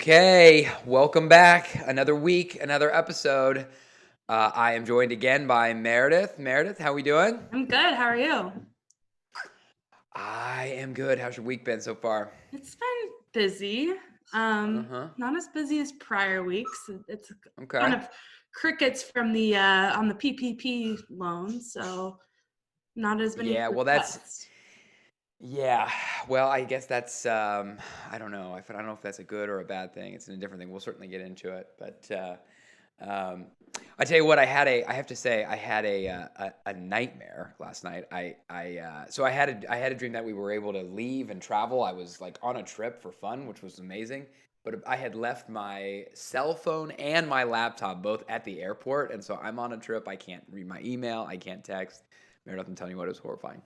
Okay, welcome back. Another week, another episode. I am joined again by Meredith. Meredith, how we doing? I'm good. How are you? I am good. How's your week been so far? It's been busy. Uh-huh. Not as busy as prior weeks. It's kind Okay. of crickets from the on the PPP loan, so not as many Yeah, well requests. yeah, well, I guess that's I don't know. I don't know if that's a good or a bad thing. It's a different thing. We'll certainly get into it, but um I tell you what, I have to say I had a nightmare last night. So I had a dream that we were able to leave and travel. I was like on a trip for fun, which was amazing. But I had left my cell phone and my laptop both at the airport, and so I'm on a trip. I can't read my email. I can't text. Meredith, I'm telling you what, it was horrifying.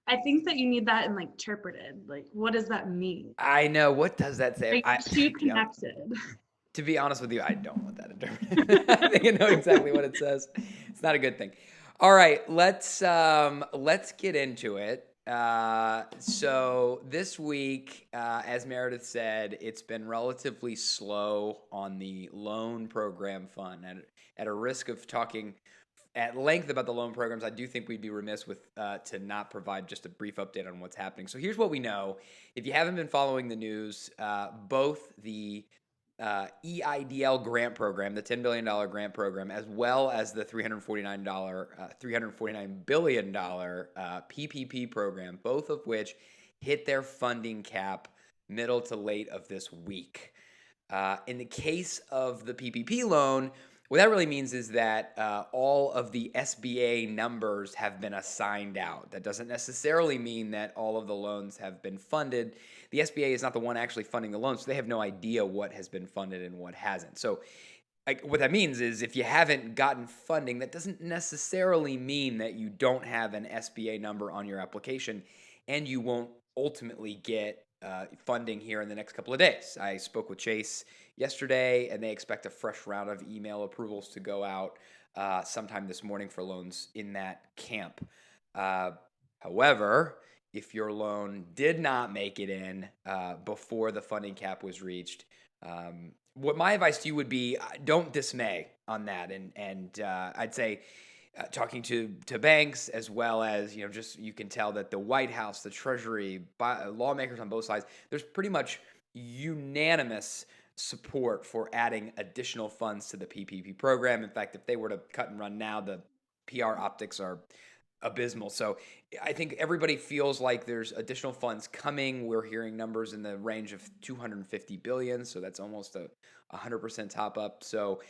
I think that you need that in like interpreted. Like, what does that mean? I know. What does that say? Are you connected? To be honest with you, I don't want that interpreted. I think I know exactly what it says. It's not a good thing. All right, let's get into it. So this week, as Meredith said, it's been relatively slow on the loan program fund. And at a risk of talking at length about the loan programs, I do think we'd be remiss with to not provide just a brief update on what's happening. So here's what we know. If you haven't been following the news, both the EIDL grant program, the $10 billion grant program, as well as the $349 billion PPP program, both of which hit their funding cap middle to late of this week. In the case of the PPP loan, what that really means is that all of the SBA numbers have been assigned out. That doesn't necessarily mean that all of the loans have been funded. The SBA is not the one actually funding the loans, so they have no idea what has been funded and what hasn't. So what that means is if you haven't gotten funding, that doesn't necessarily mean that you don't have an SBA number on your application and you won't ultimately get funding here in the next couple of days. I spoke with Chase yesterday, and they expect a fresh round of email approvals to go out sometime this morning for loans in that camp. However, if your loan did not make it in before the funding cap was reached, what my advice to you would be, don't dismay on that. And I'd say talking to banks as well as, just you can tell that the White House, the Treasury, lawmakers on both sides, there's pretty much unanimous support for adding additional funds to the PPP program. In fact, if they were to cut and run now, the PR optics are abysmal. So I think everybody feels like there's additional funds coming. We're hearing numbers in the range of 250 billion, so that's almost a 100% top up. So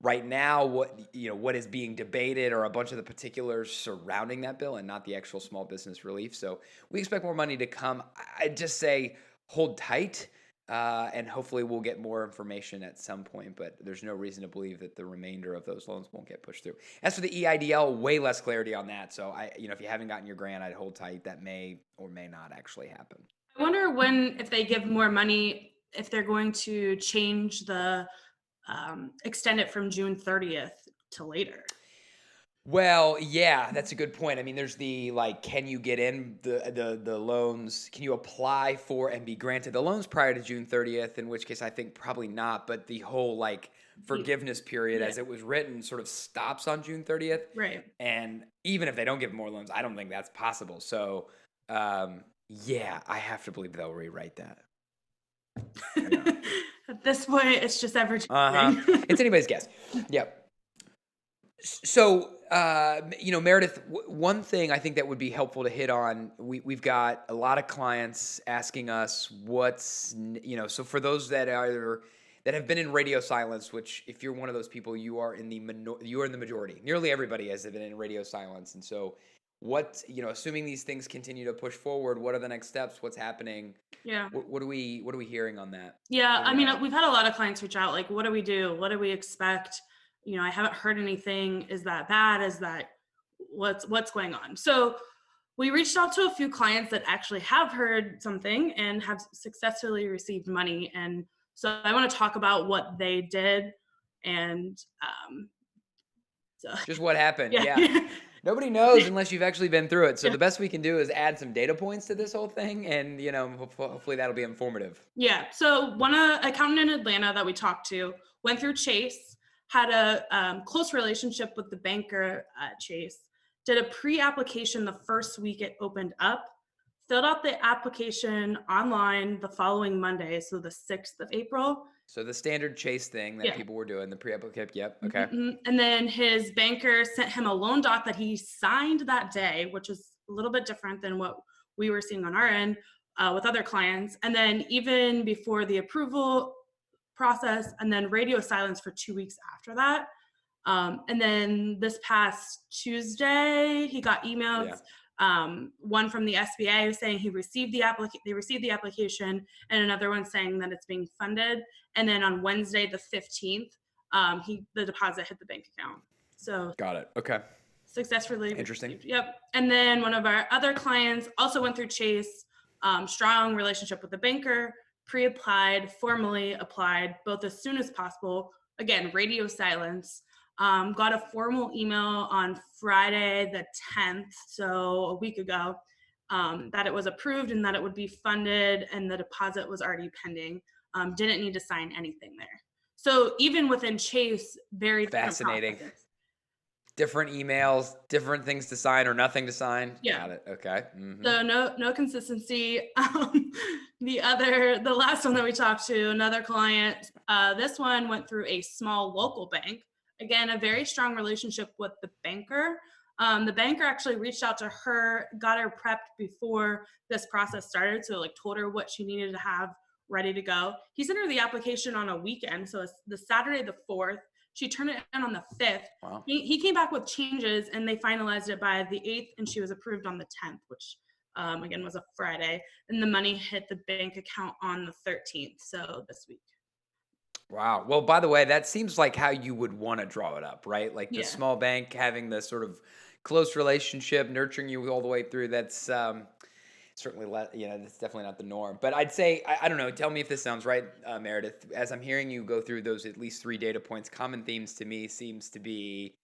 right now, what is being debated are a bunch of the particulars surrounding that bill and not the actual small business relief. So we expect more money to come. I'd just say hold tight. And hopefully we'll get more information at some point, but there's no reason to believe that the remainder of those loans won't get pushed through. As for the EIDL, way less clarity on that. So if you haven't gotten your grant, I'd hold tight. That may or may not actually happen. I wonder if they give more money, if they're going to change the extend it from June 30th to later. Well, yeah, that's a good point. I mean, there's the can you get in the loans? Can you apply for and be granted the loans prior to June 30th? In which case, I think probably not. But the whole forgiveness period, as it was written, sort of stops on June 30th. Right. And even if they don't give more loans, I don't think that's possible. So, yeah, I have to believe they'll rewrite that. At this point, it's just ever changing. It's anybody's guess. Yep. So, Meredith, one thing I think that would be helpful to hit on, we've got a lot of clients asking us so for those that have been in radio silence, which if you're one of those people, you are in the majority. Nearly everybody has been in radio silence. And so assuming these things continue to push forward, what are the next steps? What's happening? Yeah. What are we hearing on that? Yeah. I mean, we've had a lot of clients reach out, like, what do we do? What do we expect? I haven't heard anything. Is that bad? Is that what's going on? So we reached out to a few clients that actually have heard something and have successfully received money. And so I want to talk about what they did and just what happened. Yeah. Nobody knows unless you've actually been through it. So Yeah. the best we can do is add some data points to this whole thing, and hopefully that'll be informative. Yeah. So one accountant in Atlanta that we talked to went through Chase, had a close relationship with the banker at Chase, did a pre-application the first week it opened up, filled out the application online the following Monday, so the 6th of April. So the standard Chase thing that Yeah. people were doing, the pre-application. Yep. Okay. And then his banker sent him a loan doc that he signed that day, which is a little bit different than what we were seeing on our end with other clients. And then even before the approval process, and then radio silence for 2 weeks after that. And then this past Tuesday, he got emails. Yeah. One from the SBA saying they received the application, and another one saying that it's being funded. And then on Wednesday, the 15th, the deposit hit the bank account. So Got it. Okay. successfully Interesting. received. Yep. And then one of our other clients also went through Chase, strong relationship with the banker, pre-applied, formally applied, both as soon as possible. Again, radio silence. Got a formal email on Friday the 10th, so a week ago, that it was approved and that it would be funded, and the deposit was already pending. Didn't need to sign anything there. So even within Chase, very different Fascinating. processes. Different emails, different things to sign or nothing to sign. Yeah. Got it. Okay. Mm-hmm. So no consistency. The last one that we talked to, another client, this one went through a small local bank. Again, a very strong relationship with the banker. The banker actually reached out to her, got her prepped before this process started. So like told her what she needed to have ready to go. He sent her the application on a weekend. So it's the Saturday, the 4th. She turned it in on the 5th. Wow. He came back with changes, and they finalized it by the 8th, and she was approved on the 10th, which again was a Friday. And the money hit the bank account on the 13th, so this week. Wow. Well, by the way, that seems like how you would want to draw it up, right? Like the Yeah. small bank having the sort of close relationship, nurturing you all the way through. That's certainly, that's definitely not the norm. But I'd say, I don't know, tell me if this sounds right, Meredith. As I'm hearing you go through those at least 3 data points, common themes to me seems to be,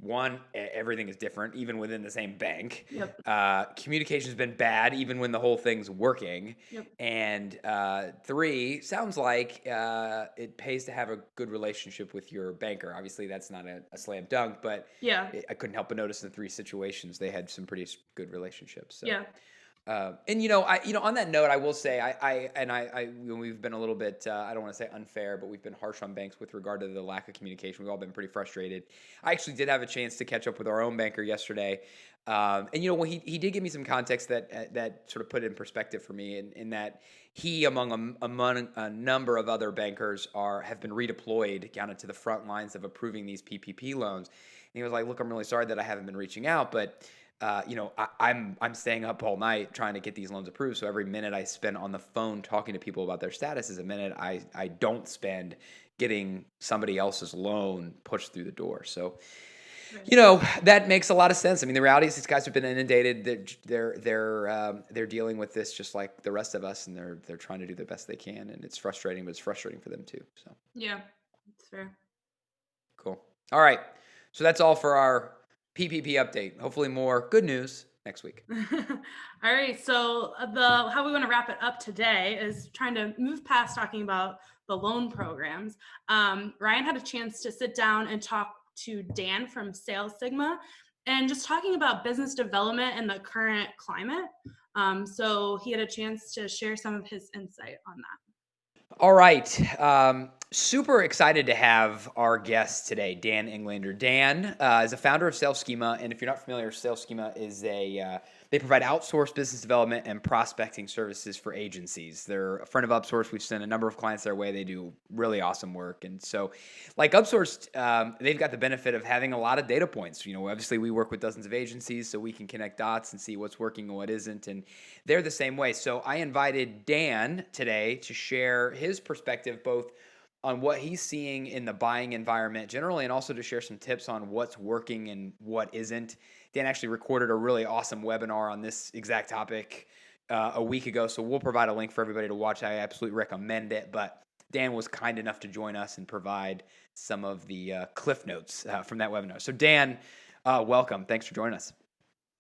one, everything is different, even within the same bank. Yep. Communication's been bad, even when the whole thing's working. Yep. And 3, sounds like it pays to have a good relationship with your banker. Obviously, that's not a slam dunk, but Yeah. I couldn't help but notice in the 3 situations they had some pretty good relationships. So. Yeah. And on that note, I will say, we've been a little bit, I don't want to say unfair, but we've been harsh on banks with regard to the lack of communication. We've all been pretty frustrated. I actually did have a chance to catch up with our own banker yesterday, and when he did give me some context that sort of put it in perspective for me, in that he, among a number of other bankers, have been redeployed down into the front lines of approving these PPP loans. And he was like, "Look, I'm really sorry that I haven't been reaching out, but." I'm staying up all night trying to get these loans approved. So every minute I spend on the phone talking to people about their status is a minute I don't spend getting somebody else's loan pushed through the door. So, that makes a lot of sense. I mean, the reality is these guys have been inundated. They're dealing with this just like the rest of us, and they're trying to do the best they can. And it's frustrating, but it's frustrating for them too. So Yeah, it's fair. cool. All right. So that's all for our PPP update. Hopefully more good news next week. All right. So how we want to wrap it up today is trying to move past talking about the loan programs. Ryan had a chance to sit down and talk to Dan from Sales Sigma, and just talking about business development and the current climate. So he had a chance to share some of his insight on that. All right. Super excited to have our guest today, Dan Englander. Dan is a founder of Sales Schema, and if you're not familiar, Sales Schema is they provide outsourced business development and prospecting services for agencies. They're a friend of Upsource. We've sent a number of clients their way. They do really awesome work, and so, like Upsourced, they've got the benefit of having a lot of data points. Obviously we work with dozens of agencies, so we can connect dots and see what's working and what isn't, and they're the same way. So I invited Dan today to share his perspective, both on what he's seeing in the buying environment generally, and also to share some tips on what's working and what isn't. Dan actually recorded a really awesome webinar on this exact topic a week ago, so we'll provide a link for everybody to watch. I absolutely recommend it, but Dan was kind enough to join us and provide some of the cliff notes from that webinar. So Dan, Welcome. Thanks for joining us.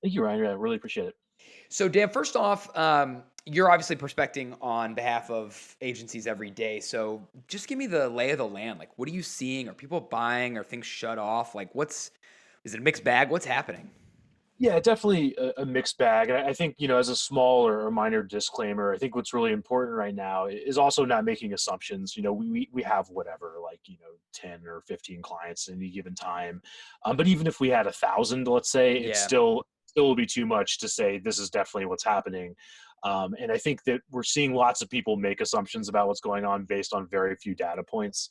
Thank you, Ryan. I really appreciate it. So, Dan, first off, you're obviously prospecting on behalf of agencies every day. So, just give me the lay of the land. Like, what are you seeing? Are people buying? Are things shut off? Like, is it a mixed bag? What's happening? Yeah, definitely a mixed bag. And I think, as a small or a minor disclaimer, I think what's really important right now is also not making assumptions. We have whatever, like, 10 or 15 clients at any given time. But even if we had 1,000, let's say, it Yeah. still will be too much to say this is definitely what's happening. And I think that we're seeing lots of people make assumptions about what's going on based on very few data points.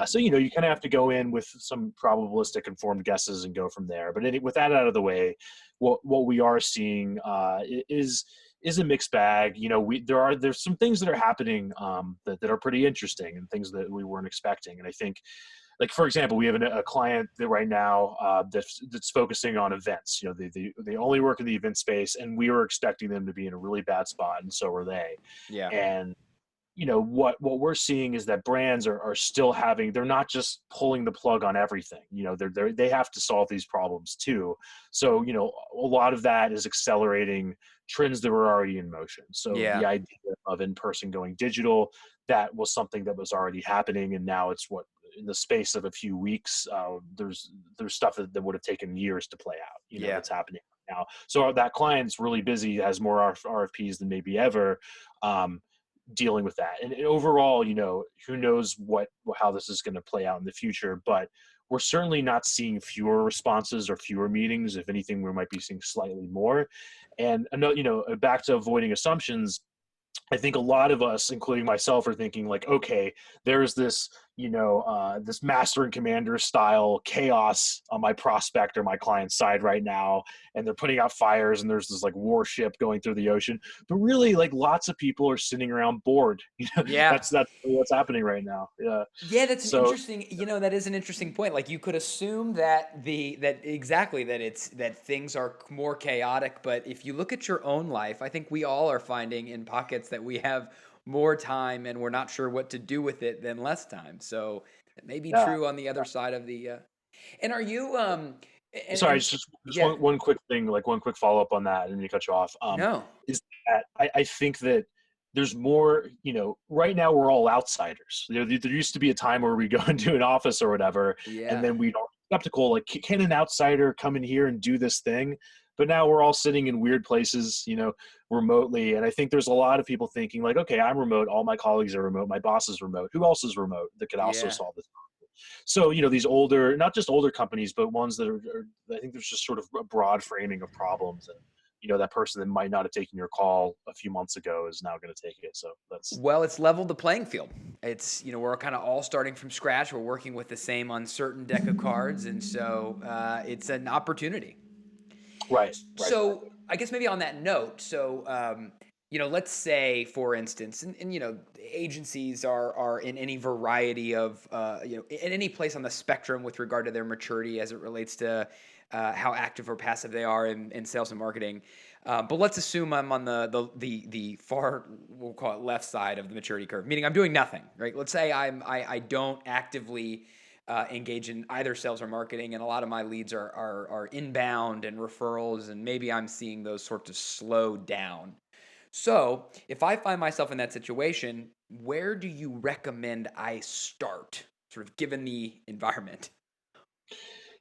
So, you kind of have to go in with some probabilistic informed guesses and go from there. But with that out of the way, what we are seeing is a mixed bag. There's some things that are happening that are pretty interesting and things that we weren't expecting. And I think, like, for example, we have a client that right now that's focusing on events. They only work in the event space, and we were expecting them to be in a really bad spot, and so are they. Yeah. And what we're seeing is that brands are still having, they're not just pulling the plug on everything. They have to solve these problems too. So a lot of that is accelerating trends that were already in motion. So the Yeah. idea of in-person going digital, that was something that was already happening, and now it's what, in the space of a few weeks, there's stuff that would have taken years to play out, Yeah. that's happening now. So that client's really busy, has more RFPs than maybe ever, dealing with that. And overall, who knows how this is going to play out in the future, but we're certainly not seeing fewer responses or fewer meetings. If anything, we might be seeing slightly more. And back to avoiding assumptions, I think a lot of us, including myself, are thinking like, okay, there's this, this master and commander style chaos on my prospect or my client side right now, and they're putting out fires, and there's this like warship going through the ocean. But really, like, lots of people are sitting around bored. Yeah. That's what's happening right now. Yeah. Yeah, that's an So interesting, that is an interesting point. Like you could assume that that exactly that things are more chaotic, but if you look at your own life, I think we all are finding in pockets that we have more time and we're not sure what to do with it than less time. So it may be yeah. true on the other side of the and are you Sorry, and just yeah, one quick thing, like one quick follow up on that, and you cut you off. no. Is that I think that there's more. Right now we're all outsiders. There used to be a time where we go into an office or whatever, and Yeah. then we'd all be skeptical, like, can an outsider come in here and do this thing? But now we're all sitting in weird places, remotely. And I think there's a lot of people thinking like, okay, I'm remote. All my colleagues are remote. My boss is remote. Who else is remote that could also Yeah. solve this? So, these older, not just older companies, but ones that I think there's just sort of a broad framing of problems. And, that person that might not have taken your call a few months ago is now going to take it. So that's, Well, it's leveled the playing field. It's, we're kind of all starting from scratch. We're working with the same uncertain deck of cards. And so it's an opportunity. right, right. So I guess maybe on that note, let's say, for instance, and agencies are in any variety of, in any place on the spectrum with regard to their maturity as it relates to how active or passive they are in sales and marketing. But let's assume I'm on the far, we'll call it left side of the maturity curve, meaning I'm doing nothing, right? Let's say I don't actively engage in either sales or marketing, and a lot of my leads are inbound and referrals, and maybe I'm seeing those sorts of slow down. So if I find myself in that situation, where do you recommend I start, sort of given the environment?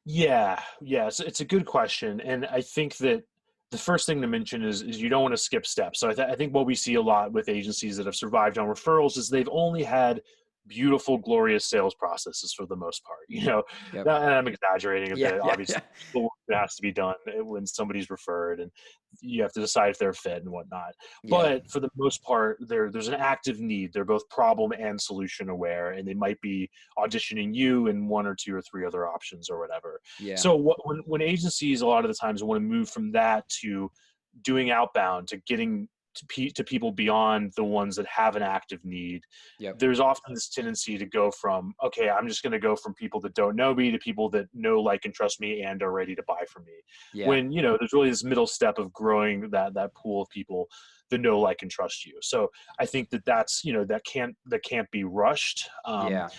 Yeah. It's a good question. And I think that the first thing to mention is you don't want to skip steps. So I think what we see a lot with agencies that have survived on referrals is they've only had beautiful, glorious sales processes for the most part. Yep. And I'm exaggerating a Yeah, bit. yeah, Obviously, yeah, the work that has to be done when somebody's referred, and you have to decide if they're fit and whatnot. yeah, But for the most part, there's an active need. They're both problem and solution aware, and they might be auditioning you and one or two or three other options or whatever. yeah. So when agencies a lot of the times want to move from that to doing outbound to getting to people beyond the ones that have an active need, Yep. there's often this tendency to go from, okay, I'm just going to go from people that don't know me to people that know, like, and trust me and are ready to buy from me. Yeah. When, there's really this middle step of growing that pool of people that know, like, and trust you. So I think that's, that can't be rushed. Yeah.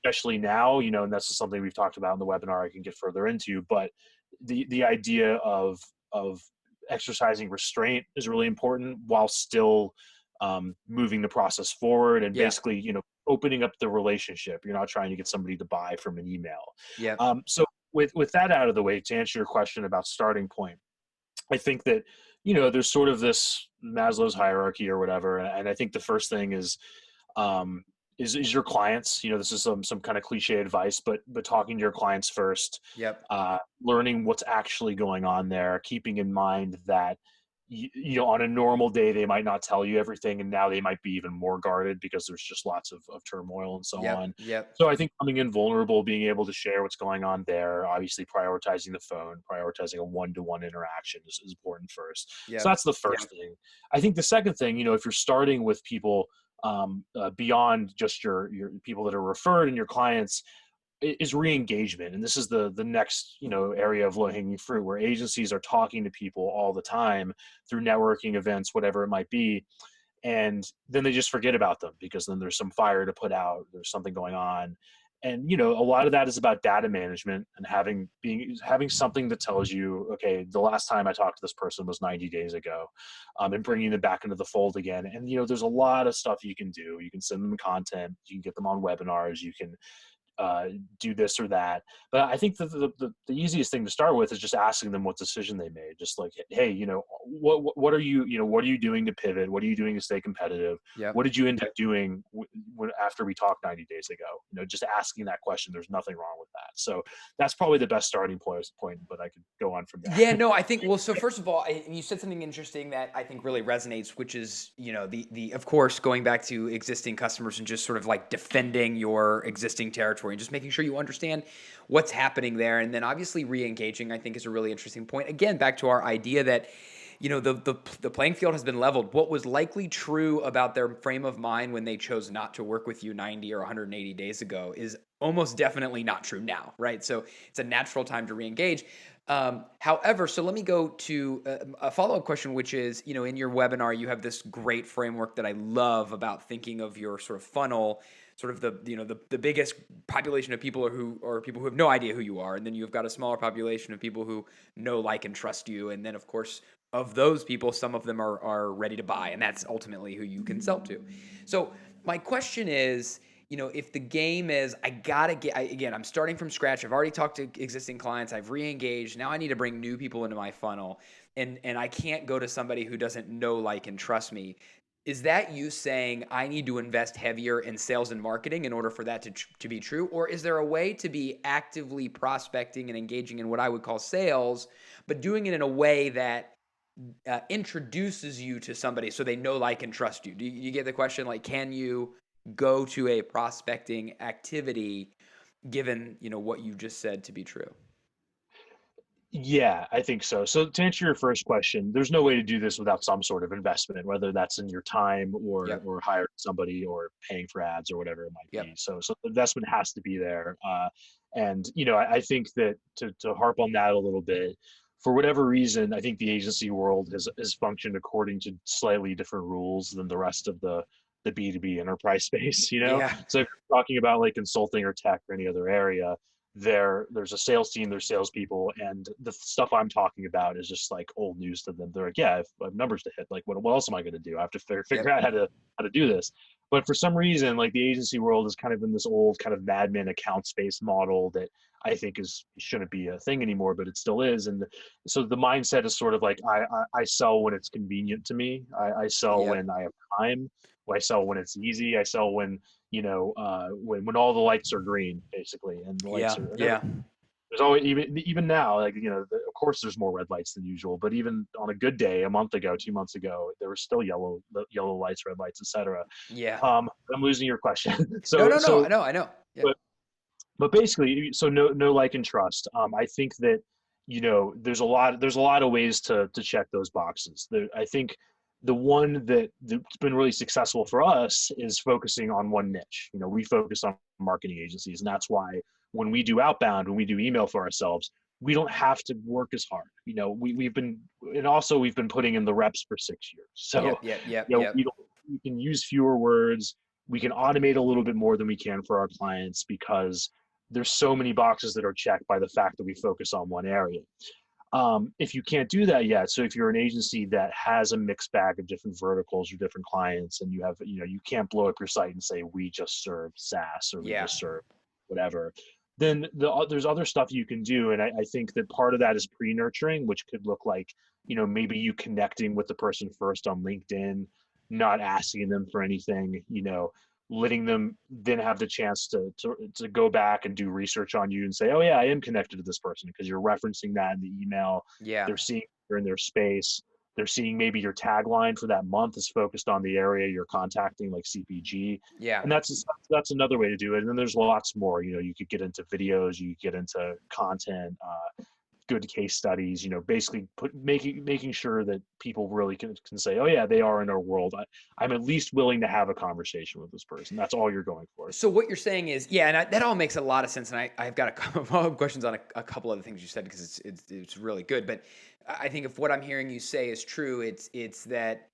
Especially now, and that's just something we've talked about in the webinar I can get further into. But the idea of exercising restraint is really important while still moving the process forward and Yeah. basically, opening up the relationship. You're not trying to get somebody to buy from an email. Yeah. So with that out of the way, to answer your question about starting point, I think that, there's sort of this Maslow's hierarchy or whatever. And I think the first thing um, is your clients. This is some kind of cliche advice, but talking to your clients first, Yep. learning what's actually going on there, keeping in mind that on a normal day they might not tell you everything, and now they might be even more guarded because there's just lots of turmoil and so Yep. on. Yep. So I think coming in vulnerable, being able to share what's going on there, obviously prioritizing the phone, prioritizing a one-to-one interaction is important first. So Yep. that's the first thing. I think the second thing, if you're starting with people beyond just your people that are referred and your clients, is re-engagement. And this is the next area of low-hanging fruit, where agencies are talking to people all the time through networking events, whatever it might be, and then they just forget about them because then there's some fire to put out, there's something going on. And a lot of that is about data management and having something that tells you, okay, the last time I talked to this person was 90 days ago, and bringing them back into the fold again. And there's a lot of stuff you can do. You can send them content, you can get them on webinars, you can do this or that. But I think that the easiest thing to start with is just asking them what decision they made. Just like, hey, what are you doing to pivot? What are you doing to stay competitive? Yep. What did you end up doing after we talked 90 days ago? Just asking that question. There's nothing wrong with that. So that's probably the best starting point. But I could go on from there. Yeah, no, I think, well, so first of all, you said something interesting that I think really resonates, which is, the of course, going back to existing customers and just sort of like defending your existing territory and just making sure you understand what's happening there. And then obviously re-engaging, I think, is a really interesting point. Again, back to our idea that, the playing field has been leveled. What was likely true about their frame of mind when they chose not to work with you 90 or 180 days ago is almost definitely not true now, right? So it's a natural time to re-engage. However, so let me go to a follow-up question, which is, in your webinar, you have this great framework that I love about thinking of your sort of funnel, sort of the biggest population of people are people who have no idea who you are. And then you've got a smaller population of people who know, like, and trust you. And then, of course, of those people, some of them are ready to buy, and that's ultimately who you can sell to. So my question is, if the game is, I'm starting from scratch. I've already talked to existing clients. I've re-engaged. Now I need to bring new people into my funnel, and I can't go to somebody who doesn't know, like, and trust me. Is that you saying I need to invest heavier in sales and marketing in order for that to be true? Or is there a way to be actively prospecting and engaging in what I would call sales, but doing it in a way that introduces you to somebody so they know, like, and trust you? Do you get the question? Like, can you go to a prospecting activity given, what you just said to be true? Yeah, I think so. So to answer your first question, there's no way to do this without some sort of investment, whether that's in your time Yep. or hiring somebody or paying for ads or whatever it might be. Yep. So the investment has to be there. And I think that to harp on that a little bit, for whatever reason, I think the agency world has functioned according to slightly different rules than the rest of the B2B enterprise space. Yeah. So if you're talking about like consulting or tech or any other area, there's a sales team, there's salespeople, and the stuff I'm talking about is just like old news to them. They're like, yeah, I have numbers to hit. Like, what else am I going to do? I have to figure Yep. out how to do this. But for some reason, like the agency world is kind of in this old kind of madman account space model that I think shouldn't be a thing anymore, but it still is. And so the mindset is sort of like I sell when it's convenient to me. I sell Yep. when I have time. I sell when it's easy. I sell when when all the lights are green, basically, and the lights Yeah. are. Yeah. There's always even now, like of course, there's more red lights than usual, but even on a good day, a month ago, 2 months ago, there were still yellow lights, red lights, etc. Yeah. I'm losing your question. No, so no, no. so I know. Yeah. but but basically, so no like and trust. I think that there's a lot of ways to check those boxes. I think the one that's been really successful for us is focusing on one niche. We focus on marketing agencies, and that's why when we do outbound, when we do email for ourselves, we don't have to work as hard. We've been putting in the reps for 6 years, so Yep. Yep. Yep. we Yep. don't we can use fewer words. We can automate a little bit more than we can for our clients because there's so many boxes that are checked by the fact that we focus on one area. If you can't do that yet, so if you're an agency that has a mixed bag of different verticals or different clients, and you have, you can't blow up your site and say, we just serve SaaS or we Yeah. just serve whatever, then there's other stuff you can do. And I think that part of that is pre-nurturing, which could look like, maybe you connecting with the person first on LinkedIn, not asking them for anything, letting them then have the chance to go back and do research on you and say, oh yeah, I am connected to this person, because you're referencing that in the email. Yeah. They're seeing you're in their space. They're seeing maybe your tagline for that month is focused on the area you're contacting, like CPG. Yeah. And that's another way to do it. And then there's lots more. You could get into videos, you could get into content, good case studies, basically making sure that people really can say, oh yeah, they are in our world. I'm at least willing to have a conversation with this person. That's all you're going for. So what you're saying is, yeah, and that all makes a lot of sense. And I've got a couple of follow-up questions on a couple of the things you said, because it's really good. But I think if what I'm hearing you say is true, it's that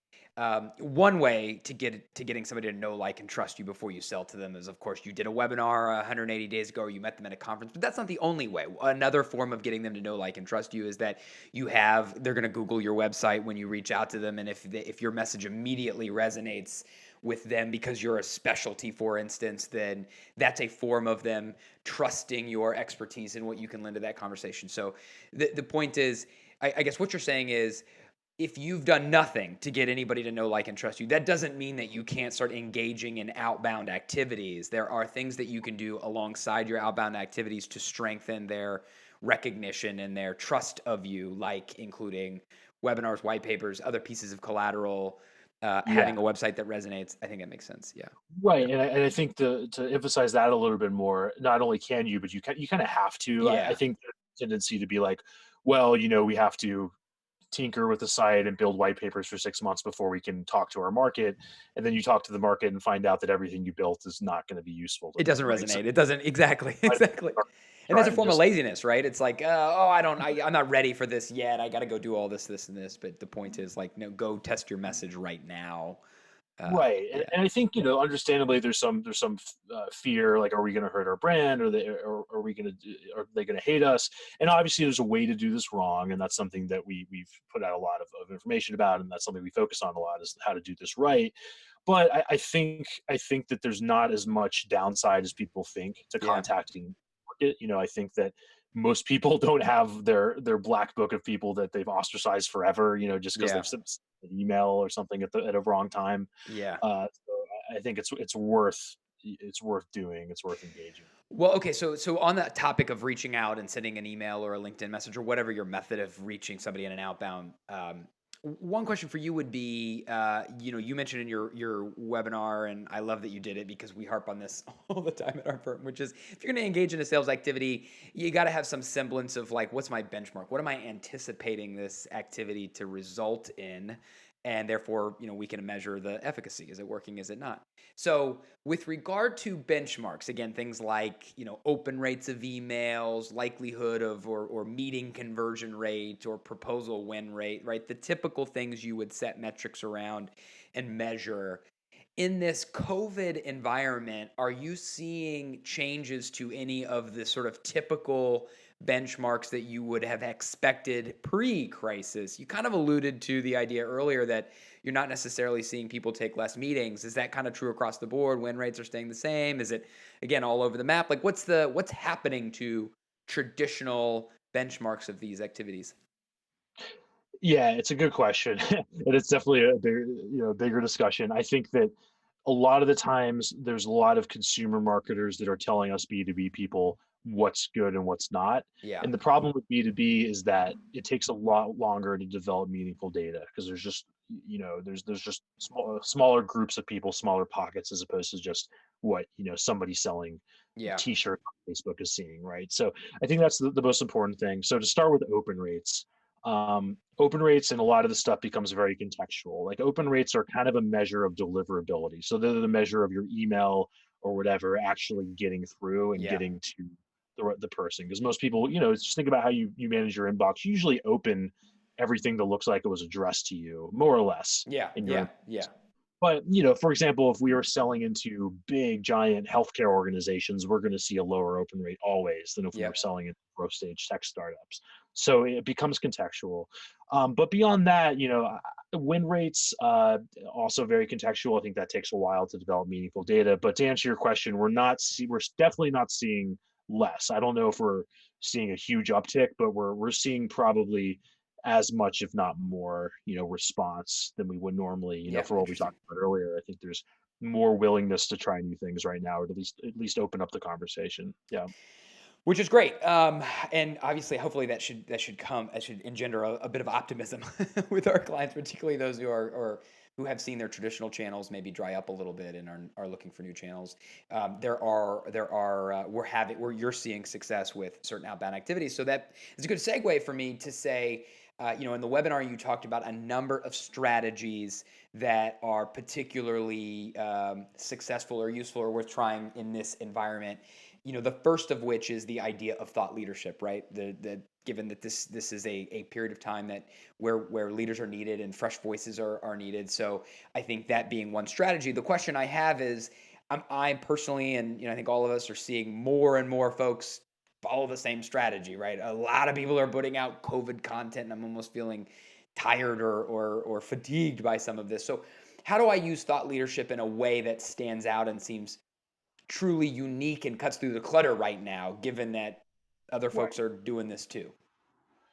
one way to getting somebody to know, like, and trust you before you sell to them is, of course, you did a webinar 180 days ago, or you met them at a conference. But that's not the only way. Another form of getting them to know, like, and trust you is that they're going to Google your website when you reach out to them, and if your message immediately resonates with them because you're a specialty, for instance, then that's a form of them trusting your expertise and what you can lend to that conversation. So the point is, I guess what you're saying is, if you've done nothing to get anybody to know, like, and trust you, that doesn't mean that you can't start engaging in outbound activities. There are things that you can do alongside your outbound activities to strengthen their recognition and their trust of you, like including webinars, white papers, other pieces of collateral, having a website that resonates. I think that makes sense. Yeah. Right. And I think to emphasize that a little bit more, not only can you, but you kind of have to. Yeah. I think the tendency to be like, well, we have to tinker with the site and build white papers for 6 months before we can talk to our market. And then you talk to the market and find out that everything you built is not going to be useful to It them, doesn't right? resonate. So It doesn't. Exactly. Exactly. And that's a form of laziness, right? It's like, I'm not ready for this yet. I got to go do all this, this, and this. But the point is, like, no, go test your message right now. Right. Yeah. And I think, understandably there's some fear, like, are we going to hurt our brand, or are they going to hate us? And obviously there's a way to do this wrong. And that's something that we've put out a lot of information about. And that's something we focus on a lot, is how to do this right. But I think that there's not as much downside as people think to contacting market. I think that most people don't have their black book of people that they've ostracized forever, just because they've sent an email or something at a wrong time. Yeah. So I think it's worth doing. It's worth engaging. Well, okay. So on that topic of reaching out and sending an email or a LinkedIn message or whatever your method of reaching somebody in an outbound, one question for you would be, you mentioned in your webinar, and I love that you did it because we harp on this all the time at our firm, which is, if you're going to engage in a sales activity, you got to have some semblance of, like, what's my benchmark? What am I anticipating this activity to result in? And therefore, we can measure the efficacy. Is it working? Is it not? So with regard to benchmarks, again, things like, open rates of emails, likelihood of or meeting conversion rate or proposal win rate, right? The typical things you would set metrics around and measure. In this COVID environment, are you seeing changes to any of the sort of typical benchmarks that you would have expected pre-crisis? You kind of alluded to the idea earlier that you're not necessarily seeing people take less meetings. Is that kind of true across the board? Win rates are staying the same? Is it, again, all over the map? Like, what's happening to traditional benchmarks of these activities? Yeah, it's a good question, and it's definitely a bigger discussion. I think that a lot of the times there's a lot of consumer marketers that are telling us B2B people what's good and what's not. Yeah. And the problem with B2B is that it takes a lot longer to develop meaningful data, because there's just there's just smaller groups of people, smaller pockets, as opposed to just what somebody selling t-shirt on Facebook is seeing, right? So I think that's the most important thing. So to start with open rates, and a lot of the stuff becomes very contextual. Like, open rates are kind of a measure of deliverability. So they're the measure of your email or whatever actually getting through and getting to the person. Because most people, just think about how you manage your inbox. You usually open everything that looks like it was addressed to you, more or less. Yeah. In your Yeah. But, for example, if we are selling into big, giant healthcare organizations, we're going to see a lower open rate always than if we were Yep. selling into growth stage tech startups. So it becomes contextual. But beyond that, win rates also very contextual. I think that takes a while to develop meaningful data. But to answer your question, we're definitely not seeing less. I don't know if we're seeing a huge uptick, but we're seeing probably as much, if not more, response than we would normally, Yeah, for what we interesting. talked about earlier. I think there's more willingness to try new things right now, or at least open up the conversation. Yeah. Which is great, and obviously, hopefully, that should engender a bit of optimism with our clients, particularly those who are or who have seen their traditional channels maybe dry up a little bit and are looking for new channels. Where you're seeing success with certain outbound activities, so that is a good segue for me to say, in the webinar you talked about a number of strategies that are particularly successful or useful or worth trying in this environment. The first of which is the idea of thought leadership, right? The given that this is a period of time that where leaders are needed and fresh voices are needed. So I think that being one strategy. The question I have is, I personally, and I think all of us are seeing more and more folks follow the same strategy, right? A lot of people are putting out COVID content, and I'm almost feeling tired or fatigued by some of this. So how do I use thought leadership in a way that stands out and seems truly unique and cuts through the clutter right now, given that other Right. folks are doing this too?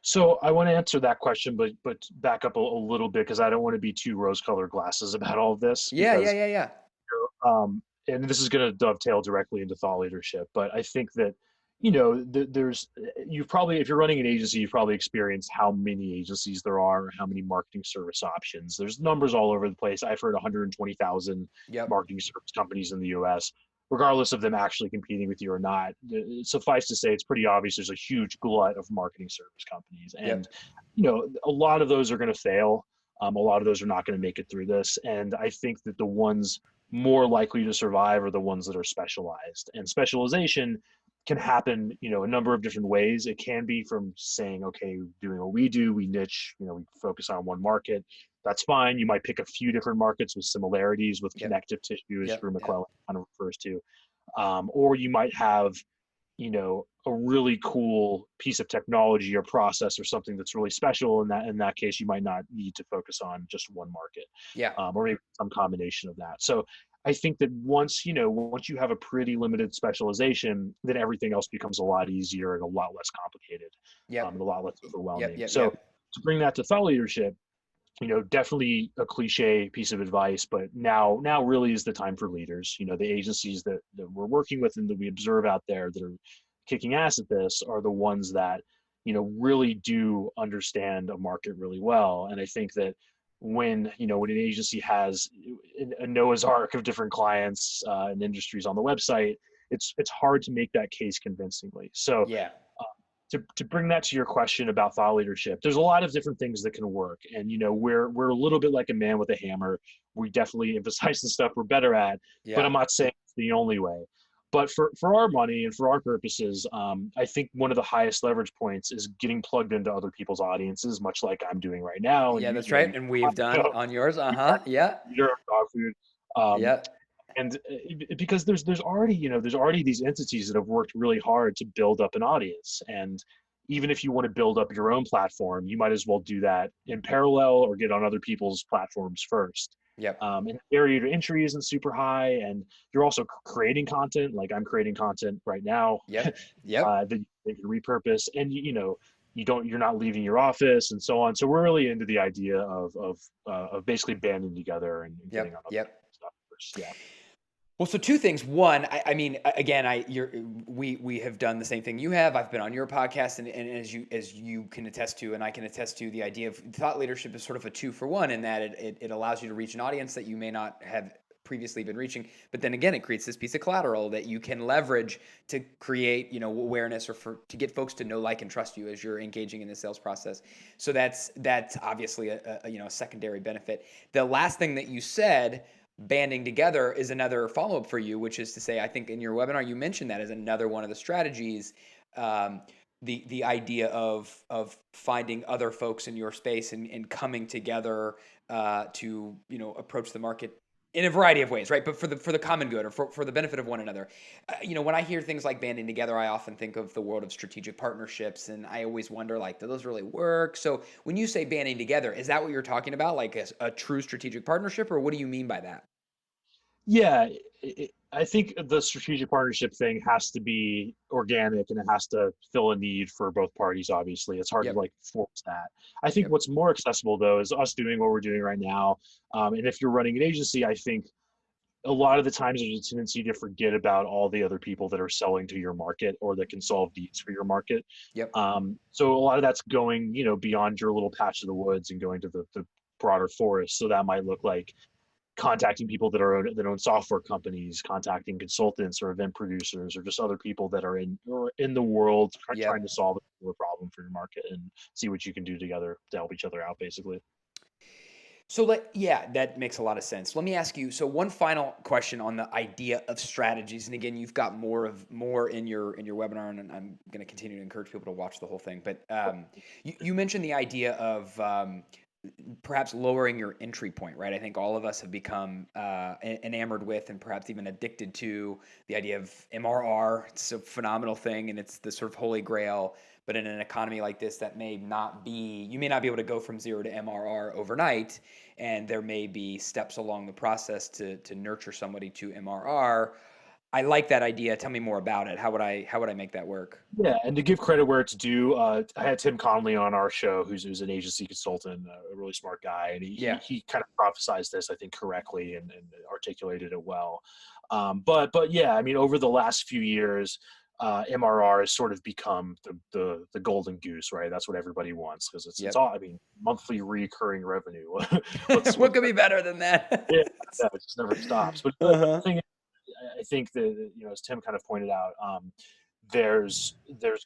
So I want to answer that question, but back up a little bit because I don't want to be too rose-colored glasses about all of this Yeah, yeah, because yeah, yeah. and this is going to dovetail directly into thought leadership. But I think that there's you've probably, if you're running an agency, you've probably experienced how many agencies there are, how many marketing service options. There's numbers all over the place. I've heard 120,000 Yep. marketing service companies in the U.S. Regardless of them actually competing with you or not. Suffice to say, it's pretty obvious there's a huge glut of marketing service companies, and Yep. a lot of those are going to fail. A lot of those are not going to make it through this, and I think that the ones more likely to survive are the ones that are specialized. And specialization can happen, a number of different ways. It can be from saying, okay, doing what we do, we niche, we focus on one market. That's fine. You might pick a few different markets with similarities, with Yep. connective tissue, as Drew Yep. Yep. McClellan kind of refers to. Or you might have, a really cool piece of technology or process or something that's really special. In that case, you might not need to focus on just one market, Yeah. or maybe some combination of that. So I think that once you have a pretty limited specialization, then everything else becomes a lot easier and a lot less complicated, and a Yep. lot less Yep. overwhelming. Yep. So Yep. to bring that to thought leadership, definitely a cliche piece of advice, but now really is the time for leaders. The agencies that we're working with and that we observe out there that are kicking ass at this are the ones that, really do understand a market really well. And I think that when an agency has a Noah's Ark of different clients and industries on the website, it's hard to make that case convincingly. So Yeah. to bring that to your question about thought leadership, there's a lot of different things that can work. And we're a little bit like a man with a hammer. We definitely emphasize the stuff we're better at, but Yeah. I'm not saying it's the only way. But for our money and for our purposes, I think one of the highest leverage points is getting plugged into other people's audiences, much like I'm doing right now. And Yeah. That's right. And we've you done know, on yours. Uh you huh. Yeah. leader of dog food. Um, Yeah. and because there's already these entities that have worked really hard to build up an audience. And even if you want to build up your own platform, you might as well do that in parallel or get on other people's platforms first. Yep. And the barrier to entry isn't super high, and you're also creating content. Like I'm creating content right now Yep. Yep. that you can repurpose, and you're not leaving your office and so on. So we're really into the idea of basically banding together and getting on Yep. other Yep. stuff first. Yeah. Well, so two things. One, I mean, again, we have done the same thing you have. I've been on your podcast, and as you can attest to, and I can attest to, the idea of thought leadership is sort of a 2-for-1 in that it allows you to reach an audience that you may not have previously been reaching, but then again, it creates this piece of collateral that you can leverage to create awareness or to get folks to know, like, and trust you as you're engaging in the sales process. So that's obviously a secondary benefit. The last thing that you said, banding together, is another follow-up for you, which is to say, I think in your webinar you mentioned that as another one of the strategies, um, the idea of finding other folks in your space and coming together to approach the market in a variety of ways, right? But for the common good or for the benefit of one another. When I hear things like banding together, I often think of the world of strategic partnerships, and I always wonder, like, do those really work? So when you say banding together, is that what you're talking about, like a true strategic partnership, or what do you mean by that? Yeah, I think the strategic partnership thing has to be organic and it has to fill a need for both parties. Obviously, it's hard to Yep. like force that. I think Yep. what's more accessible though is us doing what we're doing right now. And if you're running an agency, I think a lot of the times there's a tendency to forget about all the other people that are selling to your market or that can solve needs for your market. Yep. So a lot of that's going, beyond your little patch of the woods and going to the broader forest. So that might look like contacting people that own software companies, contacting consultants or event producers, or just other people that are in the world trying to Yep. solve a problem for your market and see what you can do together to help each other out, basically. So yeah, that makes a lot of sense. Let me ask you, so one final question on the idea of strategies. And again, you've got more in your webinar, and I'm going to continue to encourage people to watch the whole thing. But you mentioned the idea of perhaps lowering your entry point, right? I think all of us have become enamored with and perhaps even addicted to the idea of MRR. It's a phenomenal thing, and it's the sort of holy grail. But in an economy like this, that may not be, you may not be able to go from zero to MRR overnight, and there may be steps along the process to nurture somebody to MRR. I like that idea. Tell me more about it. How would I make that work? Yeah, and to give credit where it's due, I had Tim Conley on our show, who's an agency consultant, a really smart guy, and Yeah. he kind of prophesized this, I think, correctly and articulated it well. But yeah, I mean, over the last few years, MRR has sort of become the golden goose, right? That's what everybody wants because it's Yep. all, I mean, monthly recurring revenue. what's What what's could be better than Yeah, that? yeah, it just never stops. But the Uh-huh. thing is, I think that, as Tim kind of pointed out, there's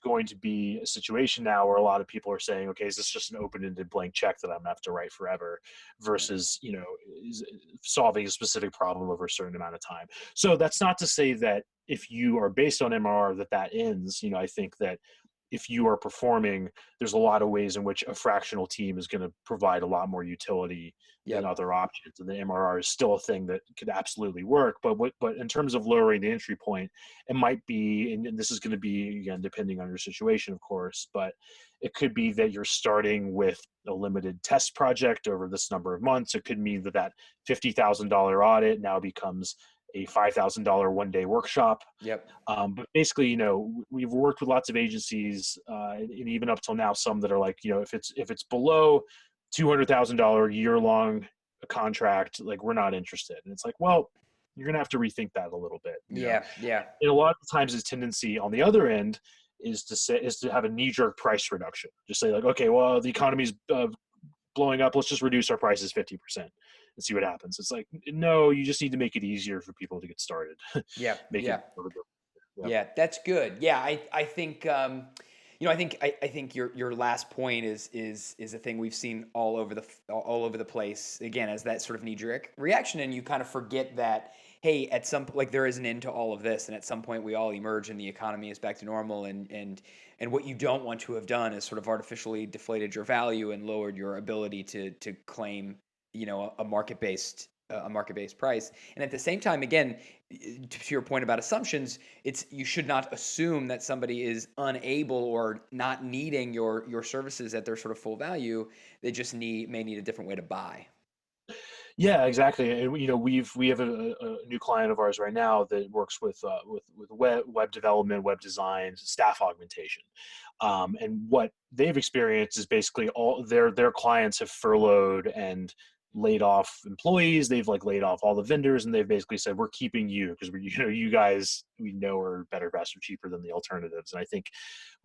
going to be a situation now where a lot of people are saying, okay, is this just an open-ended blank check that I'm gonna have to write forever, Yeah. versus is solving a specific problem over a certain amount of time. So that's not to say that if you are based on MRR that ends. I think that if you are performing, there's a lot of ways in which a fractional team is going to provide a lot more utility than Yep. other options. And the MRR is still a thing that could absolutely work. But in terms of lowering the entry point, it might be, and this is going to be again depending on your situation, of course, but it could be that you're starting with a limited test project over this number of months. It could mean that $50,000 audit now becomes a $5,000 one-day workshop. Yep. But basically, we've worked with lots of agencies, and even up till now, some that are like, if it's below $200,000 year-long contract, like we're not interested. And it's like, well, you're gonna have to rethink that a little bit. Yeah. Yeah. And a lot of times, his tendency on the other end is to have a knee-jerk price reduction. Just say like, okay, well, the economy's blowing up. Let's just reduce our prices 50% and see what happens. It's like, no, you just need to make it easier for people to get started. Yeah. Make it Yeah. yeah. Yeah, that's good. Yeah, I think I think your last point is a thing we've seen all over the place. Again, as that sort of knee jerk reaction, and you kind of forget that, hey, at some like there is an end to all of this, and at some point we all emerge and the economy is back to normal, and what you don't want to have done is sort of artificially deflated your value and lowered your ability to claim a market based price. And at the same time, again, to your point about assumptions, it's you should not assume that somebody is unable or not needing your services at their sort of full value. They just may need a different way to buy. Yeah, exactly. And we have a new client of ours right now that works with web development, web design, staff augmentation. And what they've experienced is basically all their clients have furloughed and laid off employees. They've like laid off all the vendors, and they've basically said, we're keeping you because we you guys we know are better, faster, cheaper than the alternatives. And I think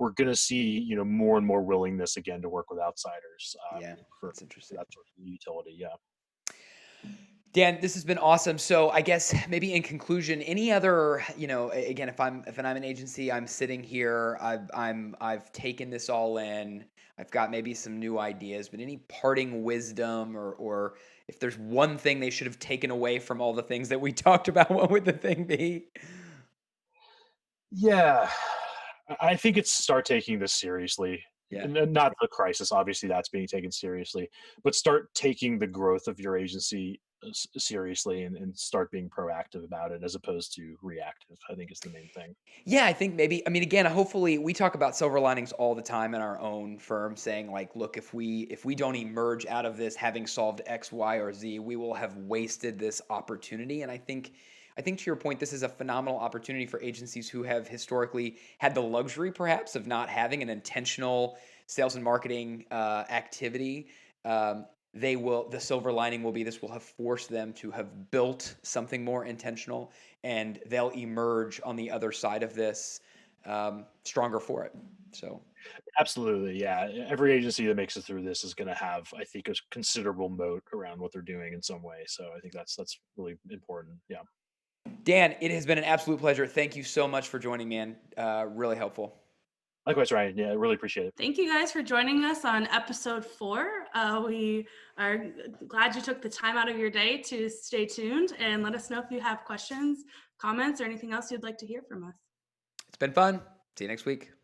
we're going to see more and more willingness again to work with outsiders, Yeah, for that's interesting. that sort of utility. Yeah. Dan, this has been awesome. So I guess maybe in conclusion, any other, again, if I'm an agency, I'm sitting here, I've taken this all in, I've got maybe some new ideas, but any parting wisdom or if there's one thing they should have taken away from all the things that we talked about, what would the thing be? Yeah, I think it's start taking this seriously. Yeah. Not the crisis, obviously that's being taken seriously, but start taking the growth of your agency seriously and start being proactive about it as opposed to reactive, I think is the main thing. Yeah, I think maybe, I mean, again, hopefully we talk about silver linings all the time in our own firm, saying like, look, if we don't emerge out of this having solved X, Y, or Z, we will have wasted this opportunity. And I think to your point, this is a phenomenal opportunity for agencies who have historically had the luxury perhaps of not having an intentional sales and marketing activity. Um, the silver lining will be this will have forced them to have built something more intentional, and they'll emerge on the other side of this stronger for it. So, Absolutely, yeah. Every agency that makes it through this is going to have, I think, a considerable moat around what they're doing in some way. So I think that's really important. Yeah. Dan, it has been an absolute pleasure. Thank you so much for joining me, man. Really helpful. Likewise, Ryan. Yeah, I really appreciate it. Thank you guys for joining us on episode 4. We are glad you took the time out of your day to stay tuned, and let us know if you have questions, comments, or anything else you'd like to hear from us. It's been fun. See you next week.